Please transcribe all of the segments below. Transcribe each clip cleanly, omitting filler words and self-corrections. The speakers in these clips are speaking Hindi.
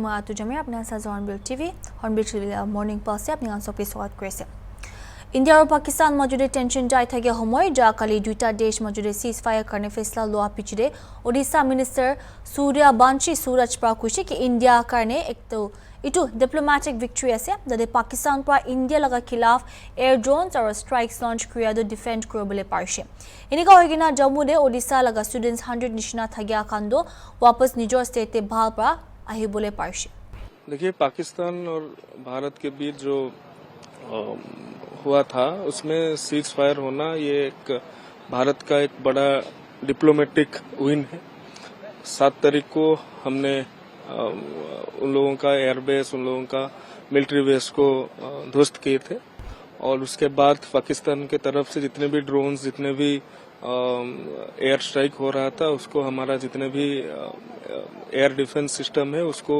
মই আতু জামি আপোনাৰ সাথে হৰ্নবিল টিভি মৰ্নিং পাছে আপুনি আনসকে স্বাগত কৰিছে। ইন্ডিয়া আৰু পাকিস্তান মাজতে টেনশন যাই থাকে সময় যা কালি দুটা দেশ মাজতে সিজফায়াৰ কাৰণে ফেছলা লোৱা পিছতে ওড়িশা মিনিষ্টাৰ সূৰ্য বাঞ্চি সুৰজ পৰা কৈছে কি ইন্ডিয়া কাৰণে ইটো ডিপ্লোমেটিক ভিক্টৰী আছে যাতে পাকিস্তান পৰা ইন্ডিয়া লগা খিলাফ এয়াৰ ড্ৰোনছ আৰু ষ্ট্ৰাইকছ লঞ্চ কৰিয়াটো ডিফেন্ড কৰিবলৈ পাৰিছে। এনেকা হৈ কিনা জম্মুতে ওড়িশা লগা ষ্টুডেণ্টছ 100 নিচিনা থাকিয়া কান্দো वापस निजर स्टेट भाल पर আহিবলৈ পাৰিছে। देखिए, पाकिस्तान और भारत के बीच जो हुआ था उसमें सीज फायर होना ये एक भारत का एक बड़ा डिप्लोमेटिक विन है। 7 तारीख को हमने उन लोगों का एयरबेस, उन लोगों का मिलिट्री बेस को ध्वस्त किए थे और उसके बाद पाकिस्तान के तरफ से जितने भी ड्रोन्स, जितने भी एयर स्ट्राइक हो रहा था उसको हमारा जितने भी एयर डिफेंस सिस्टम है उसको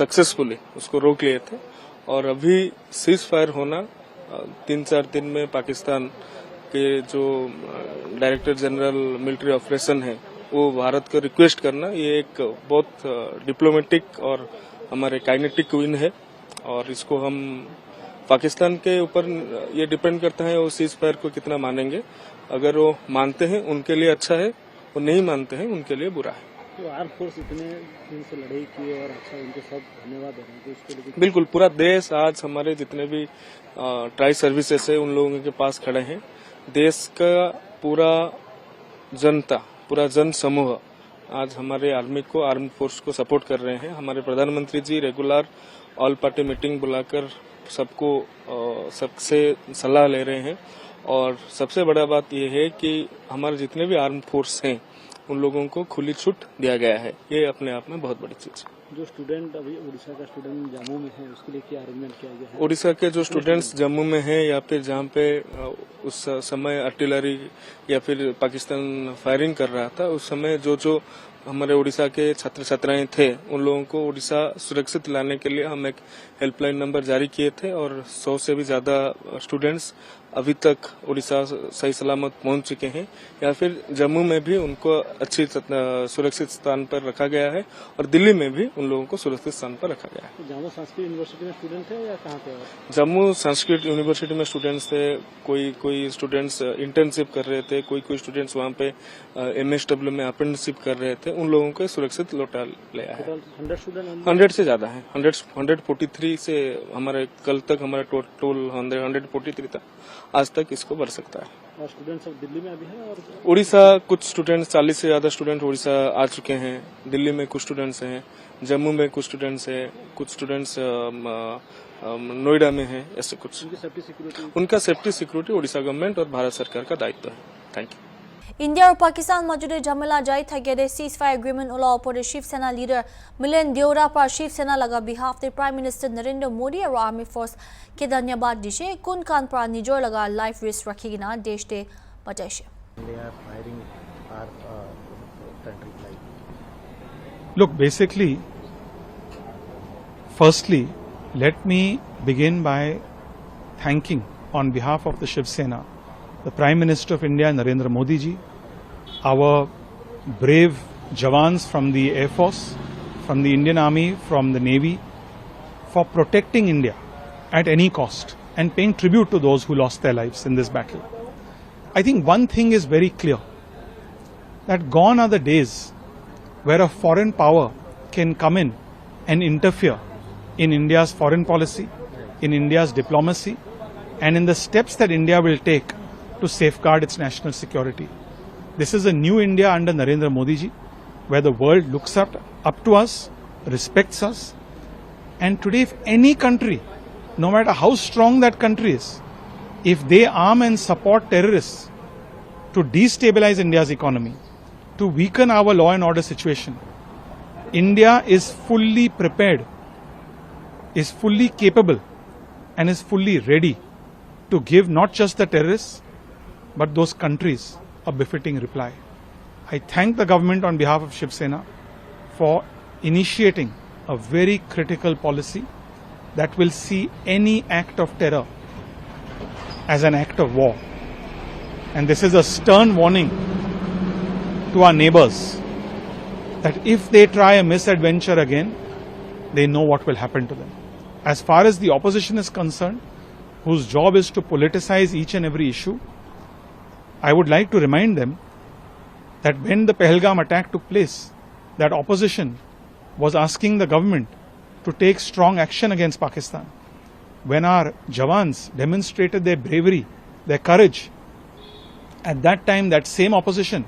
सक्सेसफुली उसको रोक लिए थे। और अभी सीज फायर होना 3-4 दिन में पाकिस्तान के जो डायरेक्टर जनरल मिलिट्री ऑपरेशन है वो भारत को रिक्वेस्ट करना ये एक बहुत डिप्लोमेटिक और हमारे काइनेटिक विन है। और इसको हम पाकिस्तान के ऊपर ये डिपेंड करता है वो सीज फायर को कितना मानेंगे। अगर वो मानते हैं उनके लिए अच्छा है, वो नहीं मानते हैं उनके लिए बुरा है। तो आर्म फोर्स इतने दिन से लड़ाई की और अच्छा उनको सब धन्यवाद दे रहे हैं। तो इसके लिए बिल्कुल पूरा देश आज हमारे जितने भी ट्राई सर्विसेज है उन लोगों के पास खड़े हैं। देश का पूरा जनता, पूरा जन समूह आज हमारे आर्मी को, आर्म फोर्स को सपोर्ट कर रहे हैं। हमारे प्रधानमंत्री जी रेगुलर ऑल पार्टी मीटिंग बुलाकर सबको सबसे सलाह ले रहे हैं। और सबसे बड़ा बात यह है कि हमारे जितने भी आर्म फोर्स हैं उन लोगों को खुली छूट दिया गया है। ये अपने आप में बहुत बड़ी चीज है। जो स्टूडेंट अभी उड़ीसा का स्टूडेंट जम्मू में है उसके लिए क्या अरेंजमेंट किया गया है? उड़ीसा के जो स्टूडेंट्स जम्मू में हैं या फिर जहाँ पे उस समय आर्टिलरी या फिर पाकिस्तान फायरिंग कर रहा था उस समय जो हमारे उड़ीसा के छात्र छात्राएं थे उन लोगों को उड़ीसा सुरक्षित लाने के लिए हम एक हेल्पलाइन नंबर जारी किए थे और 100 से भी ज्यादा स्टूडेंट्स अभी तक उड़ीसा सही सलामत पहुंच चुके हैं या फिर जम्मू में भी उनको अच्छी सुरक्षित स्थान पर रखा गया है और दिल्ली में भी उन लोगों को सुरक्षित स्थान पर रखा गया है। जम्मू संस्कृत यूनिवर्सिटी में स्टूडेंट थे या कहाँ पे? जम्मू संस्कृत यूनिवर्सिटी में स्टूडेंट्स थे। कोई स्टूडेंट्स इंटर्नशिप कर रहे थे, कोई स्टूडेंट्स वहाँ पे MSW में अप्रेंटिसशिप कर रहे थे। उन लोगों को सुरक्षित लौटा लिया है। 100 से ज्यादा है। 143 से हमारे कल तक हमारा टोटल 143 था। आज तक इसको बढ़ सकता है। और स्टूडेंट्स सब दिल्ली में अभी हैं और उड़ीसा कुछ स्टूडेंट्स 40 से ज्यादा स्टूडेंट उड़ीसा आ चुके हैं। दिल्ली में कुछ स्टूडेंट्स हैं, जम्मू में कुछ स्टूडेंट्स हैं, कुछ स्टूडेंट्स नोएडा में हैं। ऐसे कुछ उनका सेफ्टी सिक्योरिटी उड़ीसा गवर्नमेंट और भारत सरकार का दायित्व है। Thank you. इंडिया और पाकिस्तान मजदे झमेला जारी থাকে सीज फायर एग्रीमेंट ओला पर शिवसेना लीडर मिलिंद देवरा पर शिवसेना लगा behalf prime minister Narendra Modi और आर्मी फोर्स के धन्यवाद दिसे कुन खान पर निजर लगा लाइफ रिस्क रखिना देश दे बताइसे। Look, basically, firstly, let me begin by thanking on behalf of the Shiv Sena the Prime Minister of India, Narendra Modi ji, our brave jawans from the Air Force, from the Indian Army, from the Navy, for protecting India at any cost and paying tribute to those who lost their lives in this battle. I think one thing is very clear, that gone are the days where a foreign power can come in and interfere in India's foreign policy, in India's diplomacy, and in the steps that India will take to safeguard its national security. This is a new India under Narendra Modi ji, where the world looks up to us, respects us, and today if any country, no matter how strong that country is, if they arm and support terrorists to destabilize India's economy, to weaken our law and order situation, India is fully prepared, is fully capable, and is fully ready to give not just the terrorists but those countries a befitting reply. I thank the government on behalf of Shiv Sena for initiating a very critical policy that will see any act of terror as an act of war. And this is a stern warning to our neighbors that if they try a misadventure again, they know what will happen to them. As far as the opposition is concerned, whose job is to politicize each and every issue, I would like to remind them that when the Pahalgam attack took place, that opposition was asking the government to take strong action against Pakistan. When our Jawans demonstrated their bravery, their courage, at that time that same opposition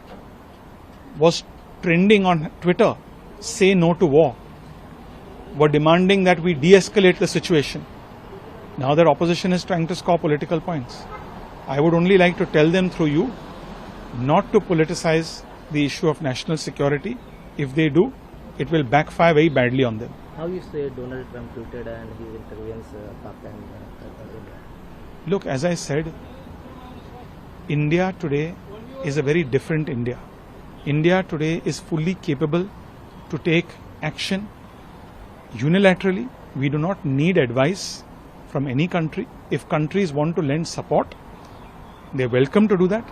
was trending on Twitter, "Say no to war," were demanding that we de-escalate the situation. Now that opposition is trying to score political points. I would only like to tell them through you not to politicize the issue of national security. If they do, it will backfire very badly on them. How you say Donald Trump tweeted and he intervenes Pak and India? Look, as I said, India today is a very different India. India today is fully capable to take action unilaterally. We do not need advice from any country. If countries want to lend support, they are welcome to do that.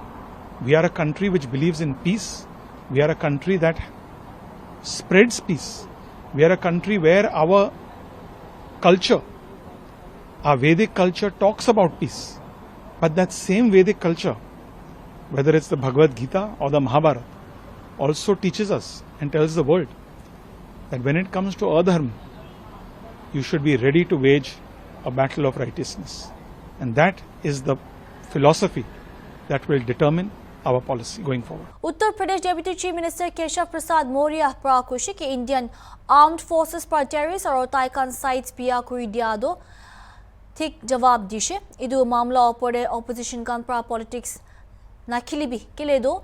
We are a country which believes in peace. We are a country that spreads peace. We are a country where our culture, our Vedic culture talks about peace. But that same Vedic culture, whether it's the Bhagavad Gita or the Mahabharata, also teaches us and tells the world that when it comes to adharma, you should be ready to wage a battle of righteousness. And that is the philosophy that will determine our policy going forward. Uttar Pradesh Deputy Chief Minister Keshav Prasad Mauria prakushi ke Indian Armed Forces par terrorist aur Taikan sites pia kuri diado thik jawab dishe. Idu mamla opore opposition kan pra politics na khilibi kele do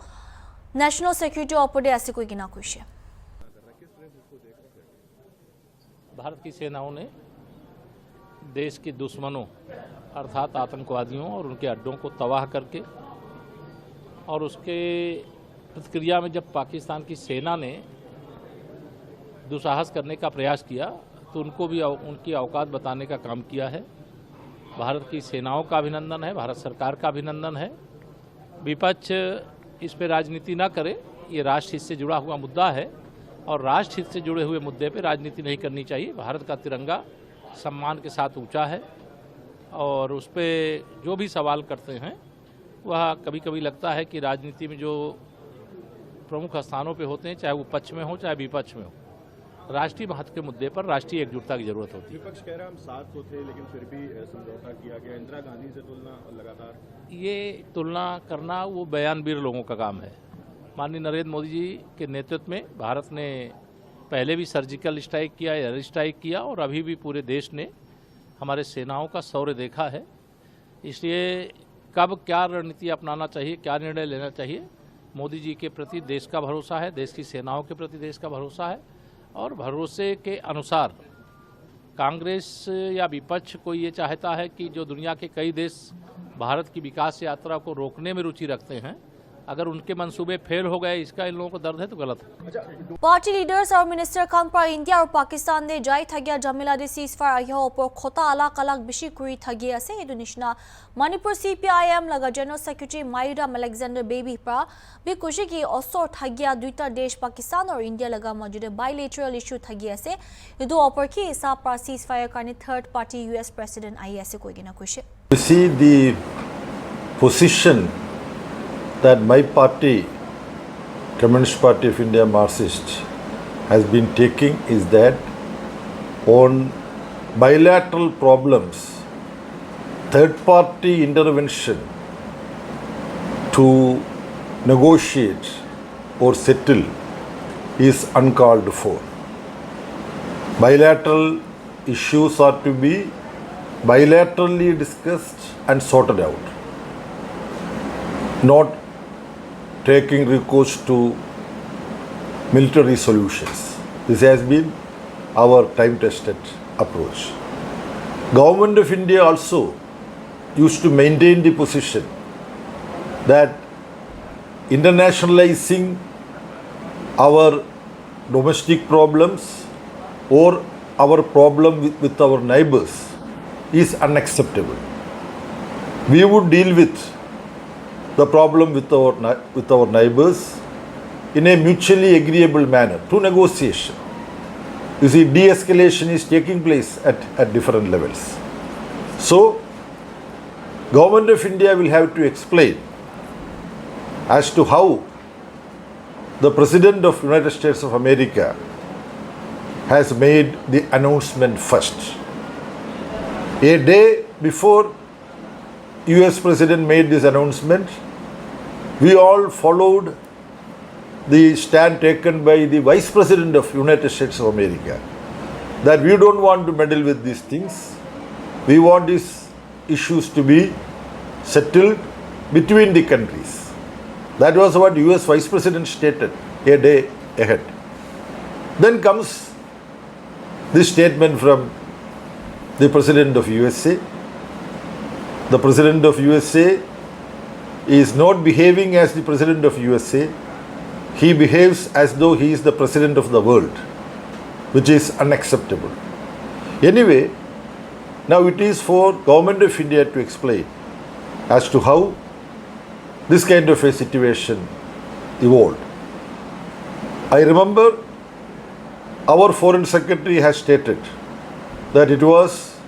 national security opore ase koi gina kushe. Bharat की सेनाओं ने देश के दुश्मनों अर्थात आतंकवादियों और उनके अड्डों को तबाह करके और उसके प्रतिक्रिया में जब पाकिस्तान की सेना ने दुस्साहस करने का प्रयास किया तो उनको भी उनकी औकात बताने का काम किया है। भारत की सेनाओं का अभिनंदन है, भारत सरकार का अभिनंदन है। विपक्ष इस पर राजनीति ना करे, ये राष्ट्र हित से जुड़ा हुआ मुद्दा है और राष्ट्र हित से जुड़े हुए मुद्दे पे राजनीति नहीं करनी चाहिए। भारत का तिरंगा सम्मान के साथ ऊंचा है और उस पर जो भी सवाल करते हैं वह कभी कभी लगता है कि राजनीति में जो प्रमुख स्थानों पे होते हैं, चाहे वो पक्ष में हो चाहे विपक्ष में हो, राष्ट्रीय महत्व के मुद्दे पर राष्ट्रीय एकजुटता की जरूरत होती है। विपक्ष कह रहा है हम साथ तो थे लेकिन फिर भी समझौता किया गया। इंदिरा गांधी से तुलना लगातार, ये तुलना करना वो बयानबीर लोगों का काम है। माननीय नरेंद्र मोदी जी के नेतृत्व में भारत ने पहले भी सर्जिकल स्ट्राइक किया, एयर स्ट्राइक किया और अभी भी पूरे देश ने हमारे सेनाओं का शौर्य देखा है। इसलिए कब क्या रणनीति अपनाना चाहिए, क्या निर्णय लेना चाहिए, मोदी जी के प्रति देश का भरोसा है, देश की सेनाओं के प्रति देश का भरोसा है और भरोसे के अनुसार कांग्रेस या विपक्ष कोई ये चाहता है कि जो दुनिया के कई देश भारत की विकास यात्रा को रोकने में रुचि रखते हैं, अगर उनके मंसूबे फेल हो गए, इसका इन लोगों को दर्द है तो गलत है। पार्टी लीडर्स और मिनिस्टर खान पर इंडिया और पाकिस्तान ने जाई थगिया जमिला दे सीजफायर अहिया ऊपर खोता अलग अलग बिशी कुरी थगी असे इदु निशना मणिपुर सीपीआईएम लगा जनरल सेक्रेटरी मायूराम अलेक्जेंडर बेबी पर भी खुशी की ओसो थगिया दुईटा देश पाकिस्तान और इंडिया लगा मौजूद बायलैटरल इशू थगी असे इदु ऊपर की हिसाब पर सीजफायर करने third party US president I ऐसे कोई गिना खुशी। You see the position that my party, Communist Party of India Marxist, has been taking is that on bilateral problems, third party intervention to negotiate or settle is uncalled for. Bilateral issues are to be bilaterally discussed and sorted out, not taking recourse to military solutions. This has been our time-tested approach. Government of India also used to maintain the position that internationalizing our domestic problems or our problem with our neighbors is unacceptable. We would deal with the problem with our neighbors in a mutually agreeable manner through negotiation. You see, de-escalation is taking place at different levels. So, Government of India will have to explain as to how the President of United States of America has made the announcement first. A day before US President made this announcement, we all followed the stand taken by the Vice President of United States of America, that we don't want to meddle with these things. We want these issues to be settled between the countries. That was what US Vice President stated a day ahead. Then comes this statement from the President of USA. The President of USA is not behaving as the President of USA. He behaves as though he is the President of the world, which is unacceptable. Anyway, now it is for Government of India to explain as to how this kind of a situation evolved. I remember our Foreign Secretary has stated that it was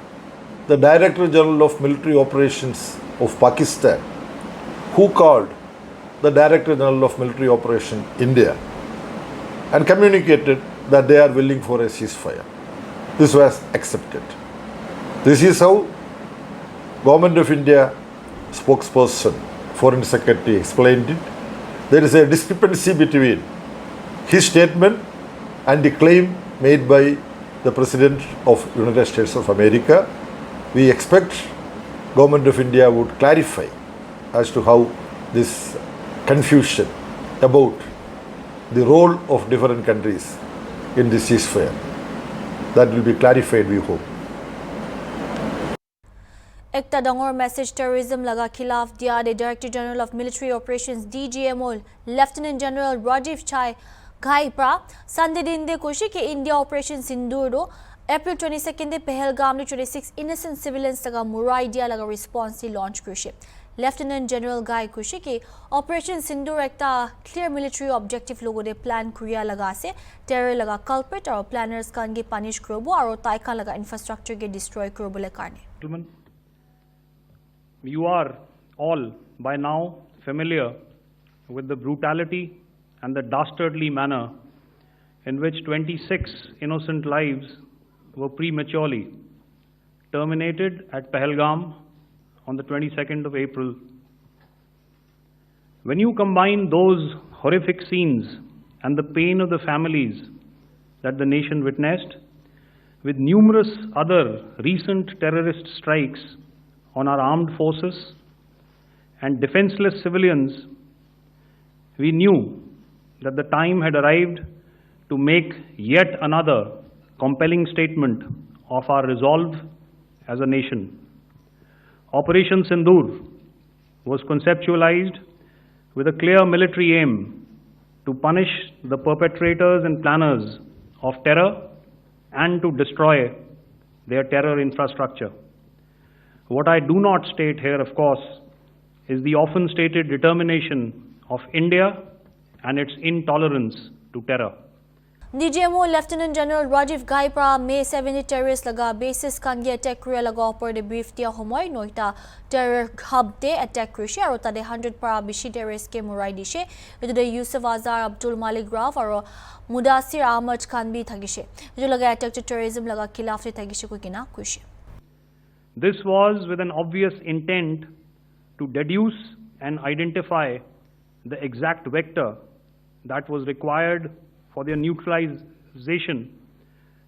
the Director General of Military Operations of Pakistan who called the Director General of Military Operation India and communicated that they are willing for a ceasefire. This was accepted. This is how Government of India spokesperson, Foreign Secretary explained it. There is a discrepancy between his statement and the claim made by the President of United States of America. We expect Government of India would clarify as to how this confusion about the role of different countries in this ceasefire, that will be clarified, we hope. Ekta dangor message terrorism laga khilaf diya de Director General of Military Operations DGMO Lieutenant General Rajiv Chai Ghai pra Sunday din de koshi ke India Operation Sindoor do April 22nd de Pahalgam de 26 innocent civilians laga murai dia laga response di launch kushi. Lieutenant General Ghai kushi ke Operation Sindoor ekta clear military objective logo de plan kuriya laga se terror laga culprit aur planners kan ge punish krobo aur taikan laga infrastructure ge destroy krobo le karne. Gentlemen, you are all by now familiar with the brutality and the dastardly manner in which 26 innocent lives were prematurely terminated at Pahalgam on the 22nd of April. When you combine those horrific scenes and the pain of the families that the nation witnessed with numerous other recent terrorist strikes on our armed forces and defenseless civilians, we knew that the time had arrived to make yet another compelling statement of our resolve as a nation. Operation Sindoor was conceptualized with a clear military aim to punish the perpetrators and planners of terror and to destroy their terror infrastructure. What I do not state here, of course, is the often stated determination of India and its intolerance to terror. DGMO Lieutenant General Rajiv Ghai pra May 70 terrorist laga basis kan ge attack kriya laga opor de brief dia homoy noita terror hub de attack krishi aru tade 100 para bishi terrorist ke murai dishe etu de Yusuf Azhar Abdul Malik Raf aru Mudassir Ahmad Khan bi thagishe etu laga attack to terrorism laga khilaf te thagishe ko kina kushi. This was with an obvious intent to deduce and identify the exact vector that was required for their neutralization,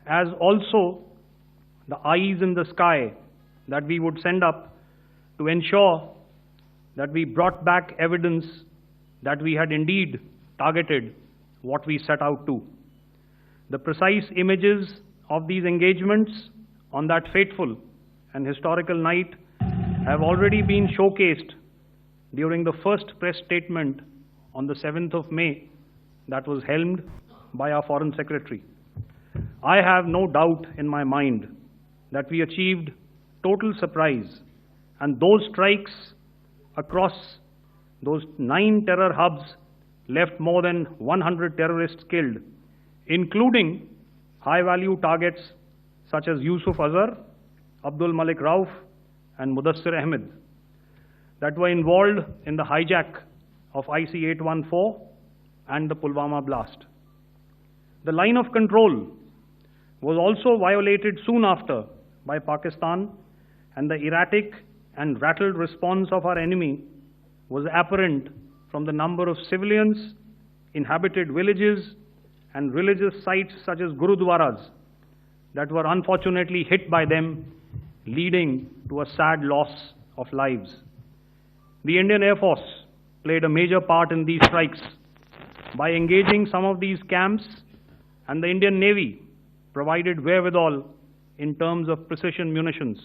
as also the eyes in the sky that we would send up to ensure that we brought back evidence that we had indeed targeted what we set out to. The precise images of these engagements on that fateful and historical night have already been showcased during the first press statement on the 7th of May that was helmed by our Foreign Secretary. I have no doubt in my mind that we achieved total surprise, and those strikes across those 9 terror hubs left more than 100 terrorists killed, including high-value targets such as Yusuf Azhar, Abdul Malik Rauf, and Mudassir Ahmed that were involved in the hijack of IC-814 and the Pulwama blast. The line of control was also violated soon after by Pakistan, and the erratic and rattled response of our enemy was apparent from the number of civilians, inhabited villages, and religious sites such as Gurudwaras that were unfortunately hit by them, leading to a sad loss of lives. The Indian Air Force played a major part in these strikes by engaging some of these camps, and the Indian Navy provided wherewithal in terms of precision munitions.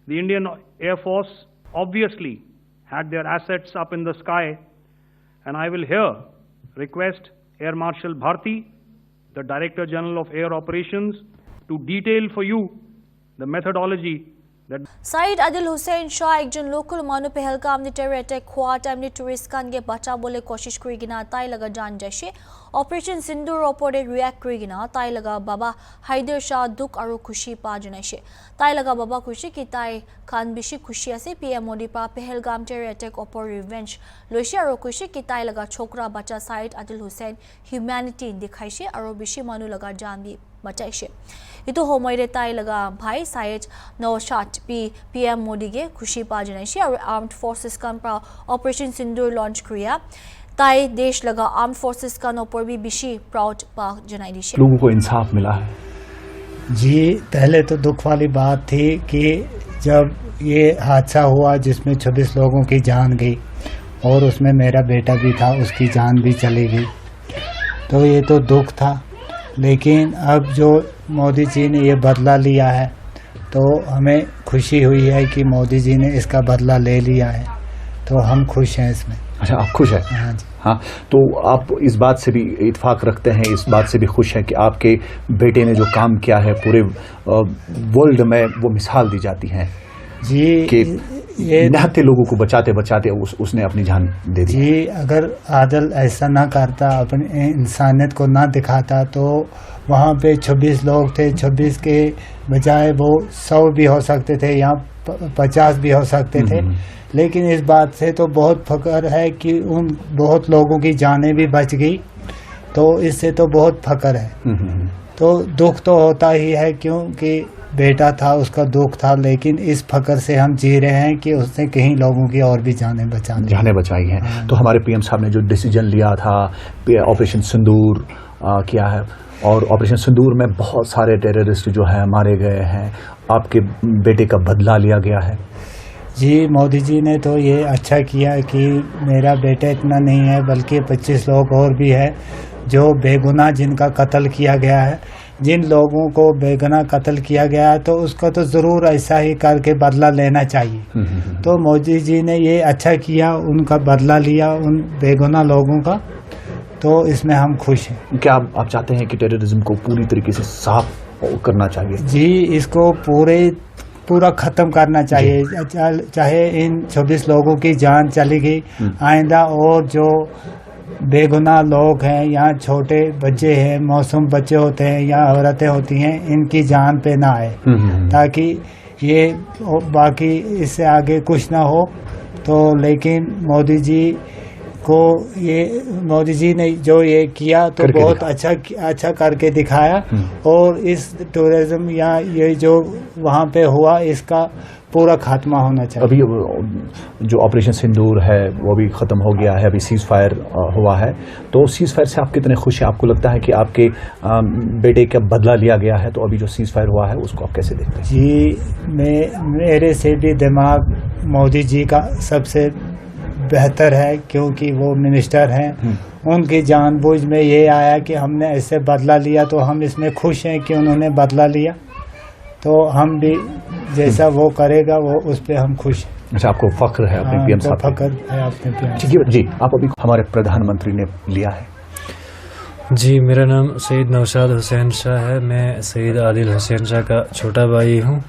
The Indian Air Force obviously had their assets up in the sky, and I will here request Air Marshal Bharti, the Director General of Air Operations, to detail for you the methodology that Said Adil Hussain Shah ekjon local manu pehelgam ni terror attack khwa time ni tourist kan ge bacha bole koshish kuri gina tai laga jan jaishe operation sindur opore react kuri gina tai laga baba Haider Shah duk aru khushi pa janaishe tai laga baba khushi ki tai khan bishi khushi ase PM Modi pa pehelgam terror attack opor revenge loishe aru khushi ki tai laga chokra bacha Said Adil Hussain humanity dikhaishe aru bishi manu laga jan bi bachaishe itu homoire tai laga bhai Said Nawshat PM Modi ge khushi pa janaishe aru armed forces kan pra operation sindur launch kriya tai desh laga armed forces kan opor bhi bishi proud pa janai dishe लोगों को इंसाफ मिला है। जी पहले तो दुख वाली बात थी कि जब ये हादसा हुआ जिसमें 26 लोगों की जान गई और उसमें मेरा बेटा भी था, उसकी जान भी चली गई, तो ये तो दुख था। लेकिन अब जो मोदी जी ने ये बदला लिया है तो हमें खुशी हुई है कि मोदी जी ने इसका बदला ले लिया है, तो हम खुश हैं इसमें। अच्छा, आप खुश हैं? हाँ जी। हाँ, तो आप इस बात से भी इत्फाक रखते हैं, इस बात से भी खुश हैं कि आपके बेटे ने जो काम किया है पूरे वर्ल्ड में वो मिसाल दी जाती है जी कि ये निहत्थे लोगों को बचाते बचाते उसने अपनी जान दे दी। जी अगर आदल ऐसा ना करता, अपनी इंसानियत को ना दिखाता, तो वहाँ पे 26 लोग थे, 26 के बजाय वो 100 भी हो सकते थे या 50 भी हो सकते थे। लेकिन इस बात से तो बहुत फख्र है कि उन बहुत लोगों की जानें भी बच गई, तो इससे तो बहुत फख्र है। तो दुख तो होता ही है क्योंकि बेटा था, उसका दुख था, लेकिन इस फख्र से हम जी रहे हैं कि उसने कहीं लोगों की और भी जानें बचाई हैं। हाँ। तो हमारे PM साहब ने जो डिसीजन लिया था ऑपरेशन सिंदूर किया है, और ऑपरेशन सिंदूर में बहुत सारे टेररिस्ट जो है मारे गए हैं, आपके बेटे का बदला लिया गया है। जी मोदी जी ने तो ये अच्छा किया कि मेरा बेटा इतना नहीं है बल्कि 25 लोग और भी है जो बेगुनाह जिनका कत्ल किया गया है। जिन लोगों को बेगुनाह कत्ल किया गया है तो उसका तो ज़रूर ऐसा ही करके बदला लेना चाहिए। तो मोदी जी ने ये अच्छा किया, उनका बदला लिया उन बेगुनाह लोगों का, तो इसमें हम खुश हैं। क्या आप चाहते हैं कि टेररिज्म को पूरी तरीके से साफ करना चाहिए? जी इसको पूरा ख़त्म करना चाहिए, चाहे इन 26 लोगों की जान चली गई, आइंदा और जो बेगुनाह लोग हैं या छोटे बच्चे हैं, मासूम बच्चे होते हैं या औरतें होती हैं, इनकी जान पे ना आए, ताकि ये बाकी इससे आगे कुछ ना हो। तो लेकिन मोदी जी ने जो ये किया तो बहुत अच्छा करके दिखाया, और इस टूरिज्म या ये जो वहाँ पे हुआ इसका पूरा खात्मा होना चाहिए। अभी जो ऑपरेशन सिंदूर है वो भी ख़त्म हो गया है, अभी सीज़ फायर हुआ है, तो सीज़ फायर से आप कितने खुश हैं? आपको लगता है कि आपके बेटे का बदला लिया गया है? तो अभी जो सीज़ फायर हुआ है उसको आप कैसे देखते हैं? जी मेरे से भी दिमाग मोदी जी का सबसे बेहतर है, क्योंकि वो मिनिस्टर हैं, उनकी जानबूझ में ये आया कि हमने ऐसे बदला लिया, तो हम इसमें खुश हैं कि उन्होंने बदला लिया, तो हम भी जैसा वो करेगा वो उस पर हम खुश हैं। अच्छा, आपको फख्र है अपने PM साहब? फख्र है अपने PM। ठीक है जी, आप अभी हमारे प्रधानमंत्री ने लिया है। जी मेरा नाम सईद नौशाद हुसैन शाह है, मैं सईद आदिल हुसैन शाह का छोटा भाई हूँ।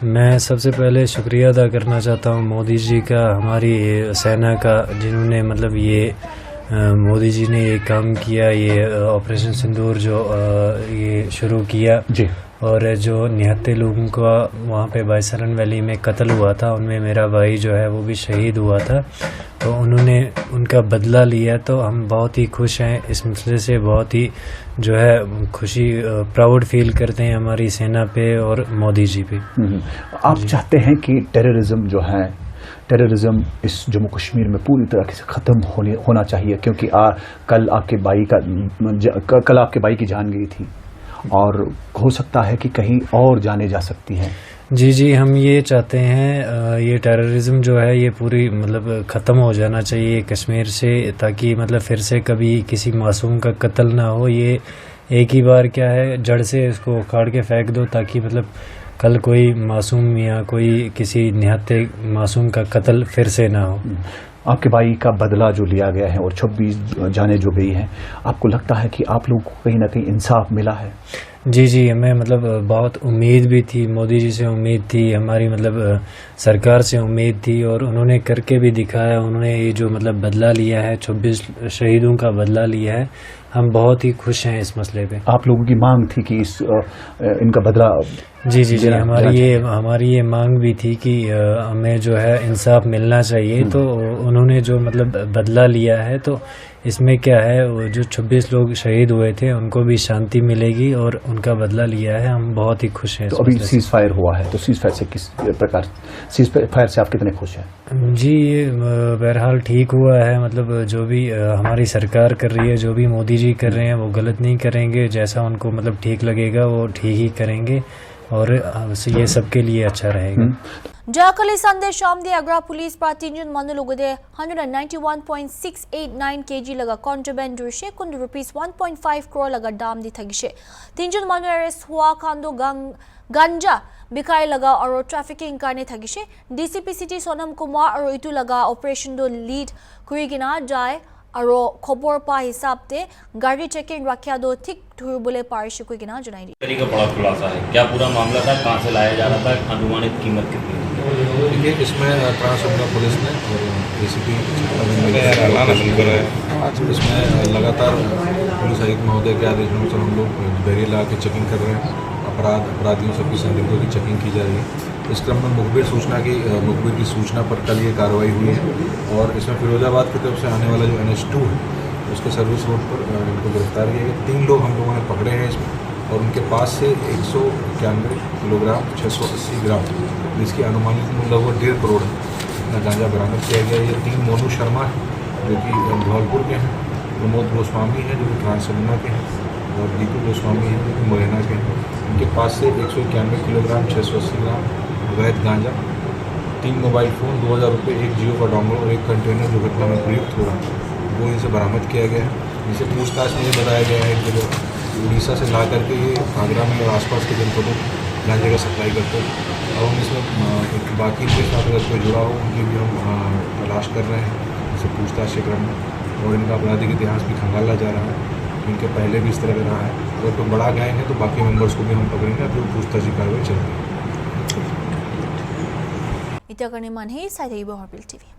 मैं सबसे पहले शुक्रिया अदा करना चाहता हूँ मोदी जी का, हमारी सेना का, जिन्होंने मतलब ये मोदी जी ने ये काम किया, ये ऑपरेशन सिंदूर जो ये शुरू किया जी। और जो 79 लोगों का वहाँ पे बाईसरन वैली में कत्ल हुआ था, उनमें मेरा भाई जो है वो भी शहीद हुआ था, तो उन्होंने उनका बदला लिया। तो हम बहुत ही खुश हैं इस मसले से, बहुत ही जो है खुशी प्राउड फील करते हैं हमारी सेना पे और मोदी जी पे। आप चाहते हैं कि टेररिज्म जो है, टेररिज्म इस जम्मू कश्मीर में पूरी तरह से ख़त्म होना चाहिए, क्योंकि कल आपके भाई की जान गई थी और हो सकता है कि कहीं और जाने जा सकती है। जी, हम ये चाहते हैं ये टेररिज्म जो है ये पूरी मतलब ख़त्म हो जाना चाहिए कश्मीर से, ताकि मतलब फिर से कभी किसी मासूम का कत्ल ना हो। ये एक ही बार क्या है, जड़ से इसको उखाड़ के फेंक दो, ताकि मतलब कल कोई मासूम या कोई किसी निहत्ते मासूम का कत्ल फिर से ना हो। आपके भाई का बदला जो लिया गया है और 26 जाने जो गई हैं, आपको लगता है कि आप लोगों को कहीं ना कहीं इंसाफ मिला है? जी, हमें मतलब बहुत उम्मीद भी थी, मोदी जी से उम्मीद थी, हमारी मतलब सरकार से उम्मीद थी, और उन्होंने करके भी दिखाया। उन्होंने ये जो मतलब बदला लिया है, 26 शहीदों का बदला लिया है, हम बहुत ही खुश हैं इस मसले पे। आप लोगों की मांग थी कि इनका बदला? जी, हमारी ये मांग भी थी कि हमें जो है इंसाफ मिलना चाहिए। तो उन्होंने जो मतलब बदला लिया है, तो इसमें क्या है, वो जो 26 लोग शहीद हुए थे उनको भी शांति मिलेगी और उनका बदला लिया है, हम बहुत ही खुश हैं। तो अभी सीज फायर हुआ है, तो सीज फायर से किस प्रकार, सीज फायर से आप कितने खुश हैं? जी, ये बहरहाल ठीक हुआ है, मतलब जो भी हमारी सरकार कर रही है, जो भी मोदी जी कर रहे हैं वो गलत नहीं करेंगे, जैसा उनको मतलब ठीक लगेगा वो ठीक ही करेंगे, और ये सबके लिए अच्छा रहेगा। जाकली संदे शामदे अग्रा पुलिस पा तीनजन मनुलुगदे 191.689 kg लगा कॉन्ट्रबैंड दुर्शे कुंद रुपीस 1.5 crore लगा दाम दी थगिशे। तीनजन मनु अरेस्ट हुआ खांदो गंजा बिकाई लगा और ट्रैफिकिंग करने थगिशे। डीसीपी सिटी सोनम कुमार और इतु लगा ऑपरेशन दो लीड कुरिगिना जाए और खबर पा हिसाब ते गाड़ी चेकिंग रखा दो ठीक ठुरबुले पारिश को गिना जुनाई तरीका बड़ा खुलासा है। क्या पूरा मामला था, कहां से लाया जा रहा था, अनुमानित कीमत कितनी थी? देखिए, इसमें ट्रांसपोर्ट पुलिस ने और एसीपी इसमें लगातार पुलिस आयुक्त महोदय के आदेशों से हम लोग बैरियर लगा के चेकिंग कर रहे हैं। अपराधियों सबकी संदिग्धों की चेकिंग की जा रही है। इस क्रम में मुखबिर की सूचना पर कल ये कार्रवाई हुई है, और इसमें फिरोजाबाद की तरफ से आने वाला जो NH2 है उसके सर्विस रोड पर इनको गिरफ्तार किया गया। 3 लोग हम लोगों ने पकड़े हैं इसमें, और उनके पास से 191 किलोग्राम 680 ग्राम जिसकी अनुमानित मूल्य वो 1.5 करोड़ इतना गांजा बरामद किया गया। ये 3 मोनू शर्मा है जो कि धौलपुर के हैं, प्रमोद गोस्वामी है जो कि ट्रांसमुना के हैं, और दीपू गोस्वामी है जो कि मुरैना के हैं। उनके पास से 191 किलोग्राम 680 ग्राम अवैध गांजा, 3 मोबाइल फ़ोन, 2000 रुपये, 1 जियो का डोंगल और 1 कंटेनर जो घटना में प्रयुक्त हो रहा है वो इनसे बरामद किया गया है। जिसे पूछताछ में ये बताया गया है कि जो उड़ीसा से ला करके ये आगरा में और आसपास के जनपदों गांजे का सप्लाई करते हैं, और हम इसमें बाकी के साथ अगर कोई जुड़ा हो उनकी भी हम तलाश कर रहे हैं इसे पूछताछ के क्रम में, और इनका आपराधिक इतिहास भी खंगाला जा रहा है। इनके पहले भी इस तरह का रहा है। अगर कोई बड़ा गैंग है तो बाकी मेंबर्स को भी हम पकड़ेंगे, जो पूछताछ की कार्रवाई चल रही है। इतना करने मन है साइड हॉर्नबिल टीवी।